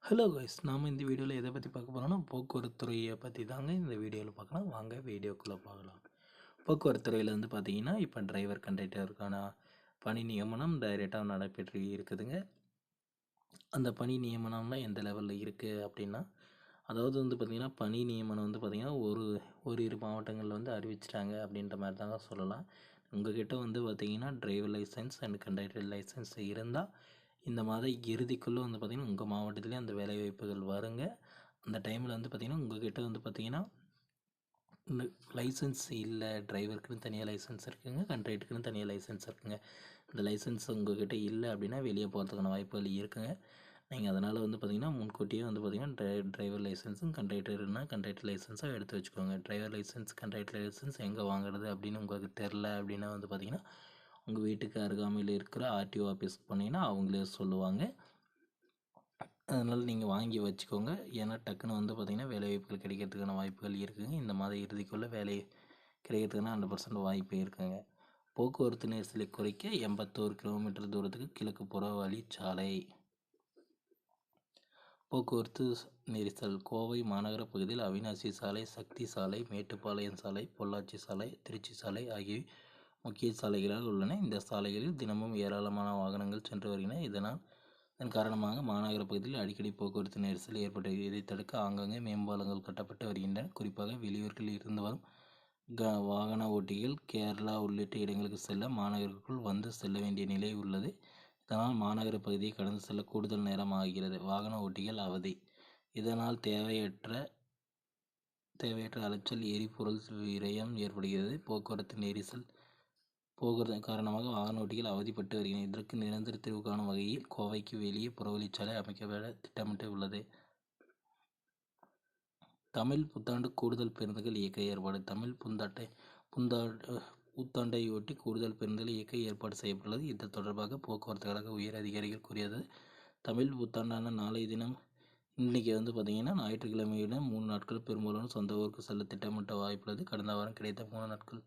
Hello guys, நாம் இந்த வீடியோவில் எதை பற்றி பார்க்க போகிறோம்னா போக்குவரத்து துறையை பற்றி தாங்க இந்த வீடியோவில் பார்க்கலாம். வாங்க வீடியோக்குள்ளே பார்க்கலாம். போக்குவரத்து துறையில் வந்து பார்த்தீங்கன்னா இப்போ டிரைவர் கண்டக்டருக்கான பணி நியமனம் டைரெக்டாக நடைபெற்று இருக்குதுங்க. அந்த பணி நியமனம்லாம் எந்த லெவலில் இருக்குது அப்படின்னா, அதாவது வந்து பார்த்திங்கன்னா பணி நியமனம் வந்து பார்த்திங்கன்னா ஓரிரு மாவட்டங்களில் வந்து அறிவிச்சிட்டாங்க அப்படின்ற மாதிரி தாங்க சொல்லலாம். உங்கள்கிட்ட வந்து பார்த்திங்கன்னா driver license and conductor license இருந்தால் இந்த மாத இறுதிக்குள்ளே வந்து பார்த்திங்கன்னா உங்கள் மாவட்டத்துலேயே அந்த வேலைவாய்ப்புகள் வருங்க. அந்த டைமில் வந்து பார்த்திங்கன்னா உங்கள்கிட்ட வந்து பார்த்திங்கன்னா இந்த லைசன்ஸ் இல்லை, டிரைவருக்குன்னு தனியாக லைசன்ஸ் இருக்குதுங்க, கண்ட்ராக்டருக்குன்னு தனியாக லைசன்ஸ் இருக்குதுங்க. இந்த லைசன்ஸ் உங்கள்கிட்ட இல்லை அப்படின்னா வெளியே போகிறதுக்கான வாய்ப்புகள் இருக்குதுங்க. நீங்கள் அதனால் வந்து பார்த்திங்கன்னா முன்கூட்டியே வந்து பார்த்திங்கன்னா டிரைவர் லைசன்ஸும் கண்ட்ராக்டர் லைசன்ஸாக எடுத்து வச்சுக்கோங்க. டிரைவர் லைசன்ஸ் கண்ட்ராக்டர் லைசன்ஸ் எங்கே வாங்குறது அப்படின்னு உங்களுக்கு தெரில அப்படின்னா வந்து பார்த்திங்கன்னா உங்கள் வீட்டுக்கு அருகாமையில் இருக்கிற ஆர்டிஓ ஆஃபீஸ்க்கு போனீங்கன்னா அவங்களே சொல்லுவாங்க. அதனால் நீங்கள் வாங்கி வச்சுக்கோங்க. ஏன்னா டக்குன்னு வந்து பார்த்திங்கன்னா வேலைவாய்ப்புகள் கிடைக்கிறதுக்கான வாய்ப்புகள் இருக்குதுங்க. இந்த மாத இறுதிக்குள்ளே வேலை கிடைக்கிறதுக்கான 100% வாய்ப்பு இருக்குதுங்க. போக்குவரத்து நெரிசலை குறைக்க 81 கிலோமீட்டர் தூரத்துக்கு கிழக்கு புற வழிச்சாலை. போக்குவரத்து நெரிசல் கோவை மாநகர பகுதியில் அவிநாசி சாலை, சக்தி சாலை, மேட்டுப்பாளையம் சாலை, பொள்ளாச்சி சாலை, திருச்சி சாலை ஆகியவை முக்கிய சாலைகளாக உள்ளன. இந்த சாலைகளில் தினமும் ஏராளமான வாகனங்கள் சென்று வருகின்றன. இதன் காரணமாக மாநகர பகுதியில் அடிக்கடி போக்குவரத்து நெரிசல் ஏற்பட்டது. இதை தடுக்க ஆங்காங்கே மேம்பாலங்கள் கட்டப்பட்டு வருகின்றன. குறிப்பாக வெளியூர்களில் இருந்து வரும் வாகன ஓட்டிகள் கேரளா உள்ளிட்ட இடங்களுக்கு செல்ல மாநகருக்குள் வந்து செல்ல வேண்டிய நிலை உள்ளது. இதனால் மாநகர பகுதியை கடந்து செல்ல கூடுதல் நேரம் ஆகிறது. வாகன ஓட்டிகள் அவதி. இதனால் தேவையற்ற அலைச்சல், எரிபொருள் விரயம் ஏற்படுகிறது. போக்குவரத்து நெரிசல் காரணமாக வாகன ஓட்டிகள் அவதிப்பட்டு வருகின்றனர். இதற்கு நிரந்தர தீர்வு காணும் வகையில் கோவைக்கு வெளியே புறவழிச்சாலை அமைக்கப்பட திட்டமிட்டு உள்ளது. தமிழ் புத்தாண்டு கூடுதல் பேருந்துகள் இயக்க ஏற்பாடு. தமிழ் புத்தாண்டையொட்டி கூடுதல் பேருந்துகள் இயக்க ஏற்பாடு செய்யப்பட்டுள்ளது. இது தொடர்பாக போக்குவரத்து கழக உயர் அதிகாரிகள் கூறியது. தமிழ் புத்தாண்டான நாளைய தினம் இன்றைக்கி வந்து பார்த்திங்கன்னா ஞாயிற்றுக்கிழமையுடன் 3 நாட்கள் பெரும்பாலான சொந்த ஊருக்கு செல்ல திட்டமிட்ட வாய்ப்புள்ளது. கடந்த வாரம் கிடைத்த 3 நாட்கள்